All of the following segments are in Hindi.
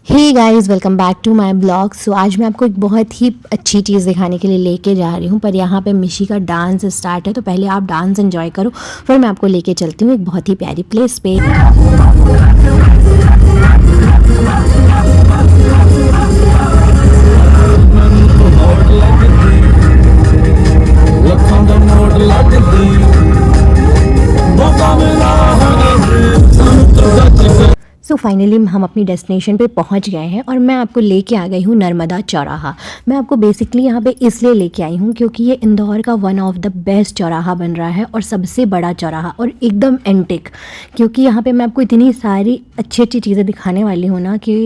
Hey guys, welcome back to my blog. So आज मैं आपको एक बहुत ही अच्छी चीज़ दिखाने के लिए लेके जा रही हूँ। पर यहाँ पे मिशी का डांस स्टार्ट है, तो पहले आप डांस एंजॉय करो, फिर मैं आपको लेके चलती हूँ एक बहुत ही प्यारी प्लेस पे। सो फाइनली हम अपनी डेस्टिनेशन पे पहुंच गए हैं और मैं आपको लेके आ गई हूँ नर्मदा चौराहा। मैं आपको बेसिकली यहाँ पे इसलिए लेके आई हूँ क्योंकि ये इंदौर का वन ऑफ द बेस्ट चौराहा बन रहा है और सबसे बड़ा चौराहा और एकदम एंटिक। क्योंकि यहाँ पे मैं आपको इतनी सारी अच्छी अच्छी चीज़ें दिखाने वाली हूँ ना कि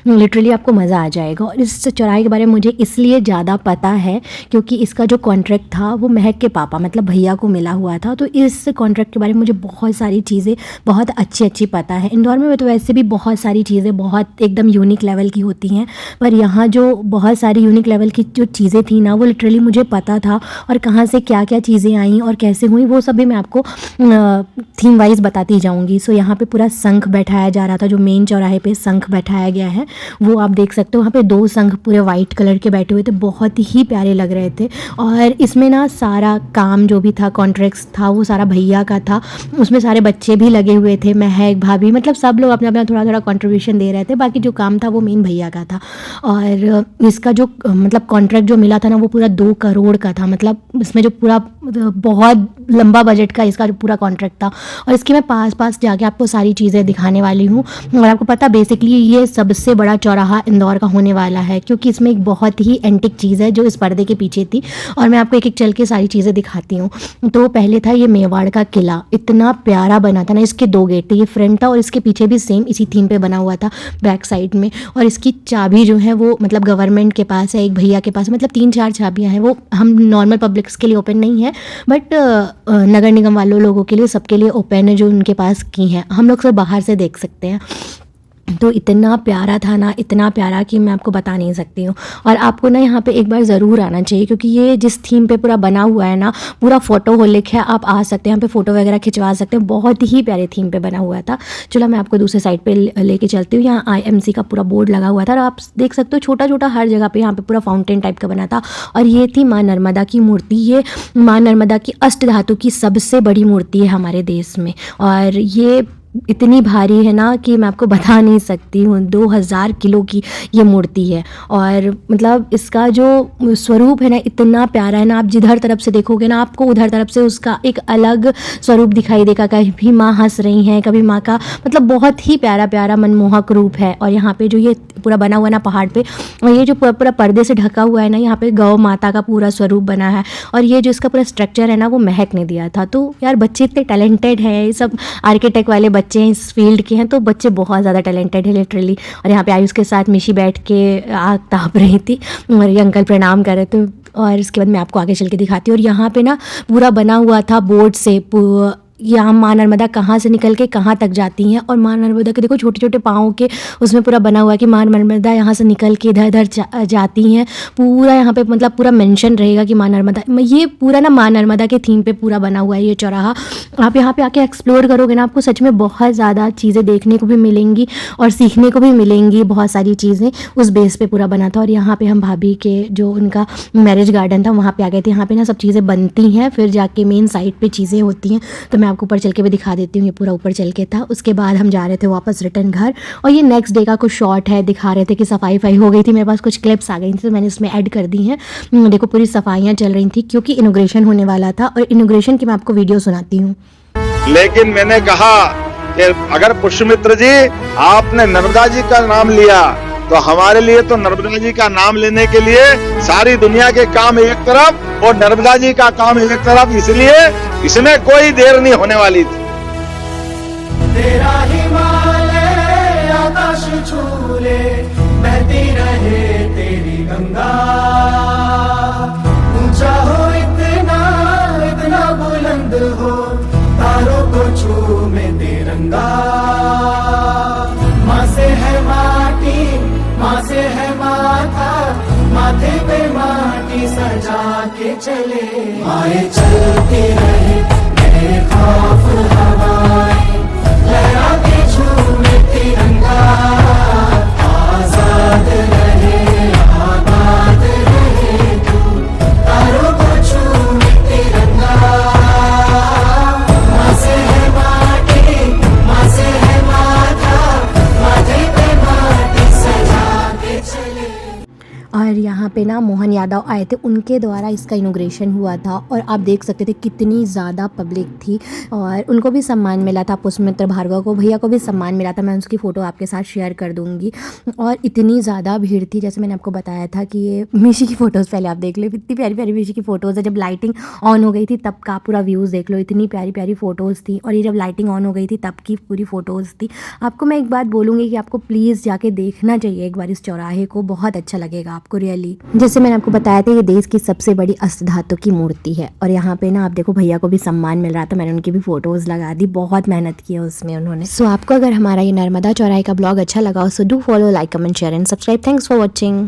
लिटरली आपको मज़ा आ जाएगा। और इस चौराहे के बारे में मुझे इसलिए ज़्यादा पता है क्योंकि इसका जो कॉन्ट्रैक्ट था वो महक के पापा मतलब भैया को मिला हुआ था। तो इस कॉन्ट्रैक्ट के बारे में मुझे बहुत सारी चीज़ें बहुत अच्छी अच्छी पता है। इंदौर में तो वैसे भी बहुत सारी चीज़ें बहुत एकदम यूनिक लेवल की होती हैं, पर यहाँ जो बहुत सारी यूनिक लेवल की जो चीज़ें थी ना वो लिटरली मुझे पता था। और कहाँ से क्या क्या चीज़ें आई और कैसे हुई वो सब भी मैं आपको थीम वाइज बताती जाऊँगी। सो यहाँ पे पूरा शंख बैठाया जा रहा था, जो मेन चौराहे पे शंख बैठाया गया है वो आप देख सकते हो। वहाँ पे 2 शंख पूरे वाइट कलर के बैठे हुए थे, बहुत ही प्यारे लग रहे थे। और इसमें ना सारा काम जो भी था, कॉन्ट्रैक्ट्स था, वो सारा भैया का था। उसमें सारे बच्चे भी लगे हुए थे, महक भाभी मतलब सब लोग अपना अपना थोड़ा थोड़ा कंट्रीब्यूशन दे रहे थे। बाकी जो काम था वो मेन भैया का था। और इसका जो मतलब कॉन्ट्रैक्ट जो मिला था ना वो पूरा 2 करोड़ का था। मतलब इसमें जो पूरा बहुत लंबा बजट का इसका जो पूरा कॉन्ट्रैक्ट था। और इसकी मैं पास जाके आपको सारी चीज़ें दिखाने वाली हूँ। और आपको पता बेसिकली ये सबसे बड़ा चौराहा इंदौर का होने वाला है क्योंकि इसमें एक बहुत ही एंटिक चीज़ है जो इस पर्दे के पीछे थी। और मैं आपको एक एक चल के सारी चीज़ें दिखाती हूँ। तो पहले था ये मेवाड़ का किला, इतना प्यारा बना था ना। इसके 2 गेट थे, ये फ्रंट था और इसके पीछे भी सेम इसी थीम पे बना हुआ था बैक साइड में। और इसकी चाबी जो है वो मतलब गवर्नमेंट के पास है, एक भैया के पास, मतलब 3-4 चाबियां हैं। वो हम नॉर्मल पब्लिक्स के लिए ओपन नहीं है, बट नगर निगम वालों लोगों के लिए सबके लिए ओपन है जो उनके पास की हैं। हम लोग सब बाहर से देख सकते हैं। तो इतना प्यारा था ना, इतना प्यारा कि मैं आपको बता नहीं सकती हूँ। और आपको ना यहाँ पे एक बार ज़रूर आना चाहिए क्योंकि ये जिस थीम पे पूरा बना हुआ है ना, पूरा फोटो होलिक है। आप आ सकते हैं यहाँ पे, फ़ोटो वगैरह खिंचवा सकते हैं। बहुत ही प्यारे थीम पे बना हुआ था। चलो मैं आपको दूसरे साइड पे लेके चलती हूँ। यहाँ IMC का पूरा बोर्ड लगा हुआ था और आप देख सकते हो छोटा छोटा हर जगह पे यहाँ पे पूरा फाउंटेन टाइप का बना था। और ये थी माँ नर्मदा की मूर्ति। ये माँ नर्मदा की अष्ट धातु की सबसे बड़ी मूर्ति है हमारे देश में। और ये इतनी भारी है ना कि मैं आपको बता नहीं सकती हूँ। 2000 किलो की ये मूर्ति है। और मतलब इसका जो स्वरूप है ना इतना प्यारा है ना, आप जिधर तरफ से देखोगे ना आपको उधर तरफ से उसका एक अलग स्वरूप दिखाई देगा। कभी माँ हंस रही हैं, कभी माँ का मतलब बहुत ही प्यारा प्यारा मनमोहक रूप है। और यहाँ पे जो ये पूरा बना हुआ है ना पहाड़ पे, और ये जो पूरा पर्दे से ढका हुआ है ना, यहाँ पे गौ माता का पूरा स्वरूप बना है। और ये जो इसका पूरा स्ट्रक्चर है ना वो महक ने दिया था। तो यार बच्चे इतने टैलेंटेड हैं, ये सब आर्किटेक्ट वाले बच्चे इस फील्ड के हैं, तो बच्चे बहुत ज़्यादा टैलेंटेड है लिटरली। और यहाँ पे आयुष के साथ मिशी बैठ के आग ताप रही थी और ये अंकल प्रणाम कर रहे थे। और इसके बाद मैं आपको आगे चल के दिखाती हूँ। और यहाँ पे ना पूरा बना हुआ था बोर्ड से यहाँ माँ नर्मदा कहाँ से निकल के कहाँ तक जाती हैं। और माँ नर्मदा के देखो छोटे छोटे पाँव के उसमें पूरा बना हुआ है कि माँ नर्मदा यहाँ से निकल के इधर इधर जाती हैं। पूरा यहाँ पे मतलब पूरा मेंशन रहेगा कि माँ नर्मदा, ये पूरा ना माँ नर्मदा के थीम पे पूरा बना हुआ है ये चौराहा। आप यहाँ पे आके एक्सप्लोर करोगे ना, आपको सच में बहुत ज़्यादा चीज़ें देखने को भी मिलेंगी और सीखने को भी मिलेंगी। बहुत सारी चीज़ें उस बेस पे पूरा बना था। और यहाँ पे हम भाभी के जो उनका मैरिज गार्डन था वहाँ पे आ गए थे। यहाँ पे ना सब चीज़ें बनती हैं, फिर जाके मेन साइड पे चीज़ें होती हैं। तो मैं आपको ऊपर चल के भी दिखा देती हूँ। ये पूरा ऊपर चल के था। उसके बाद हम जा रहे थे वापस रिटर्न घर। और ये नेक्स्ट डे का कुछ शॉट है, दिखा रहे थे कि सफाई हो गई थी। मेरे पास कुछ क्लिप्स आ गई थी तो मैंने इसमें ऐड कर दी हैं। देखो पूरी सफाइयाँ चल रही थी क्योंकि इनॉग्रेशन होने वाला था। और इनॉग्रेशन की मैं आपको वीडियो सुनाती हूँ। लेकिन मैंने कहा कि अगर पुष्यमित्र जी आपने नर्मदा जी का नाम लिया तो हमारे लिए तो नर्मदा जी का नाम लेने के लिए सारी दुनिया के काम एक तरफ और नर्मदा जी का काम एक तरफ, इसलिए इसमें कोई देर नहीं होने वाली थी। तेरा हिमालय आकाश छूले, बहती रहे तेरी गंगा। ऊंचा हो इतना इतना बुलंद हो, तारों को छूमे तिरंगा। माँ से है माटी, माँ से है माथा, माथे पे माटी सजा के चले। आए चलती रहे मेरे खौफ हवाएं, लहरा के झूमे तिरंगा। आजाद और यहाँ पे ना मोहन यादव आए थे, उनके द्वारा इसका इनॉग्रेशन हुआ था और आप देख सकते थे कितनी ज़्यादा पब्लिक थी और उनको भी सम्मान मिला था। पुष्पमित्र भार्गव को, भैया को भी सम्मान मिला था। मैं उसकी फ़ोटो आपके साथ शेयर कर दूँगी। और इतनी ज़्यादा भीड़ थी, जैसे मैंने आपको बताया था कि ये मिशी की फ़ोटोज़ पहले आप देख लो, इतनी प्यारी प्यारी मिशी की फ़ोटोज़ है। जब लाइटिंग ऑन हो गई थी तब का पूरा व्यूज़ देख लो, इतनी प्यारी प्यारी फ़ोटोज़ थी। और ये जब लाइटिंग ऑन हो गई थी तब की पूरी फ़ोटोज़ थी। आपको मैं एक बात बोलूँगी कि आपको प्लीज़ जाके देखना चाहिए एक बार इस चौराहे को, बहुत अच्छा लगेगा आपको रियली। जैसे मैंने आपको बताया था, ये देश की सबसे बड़ी अष्टधातु की मूर्ति है और यहाँ पे ना आप देखो भैया को भी सम्मान मिल रहा था। मैंने उनकी भी फ़ोटोज़ लगा दी, बहुत मेहनत की है उसमें उन्होंने। सो आपको अगर हमारा ये नर्मदा चौराहे का ब्लॉग अच्छा लगा हो so do follow, like, comment, share and subscribe. Thanks for watching.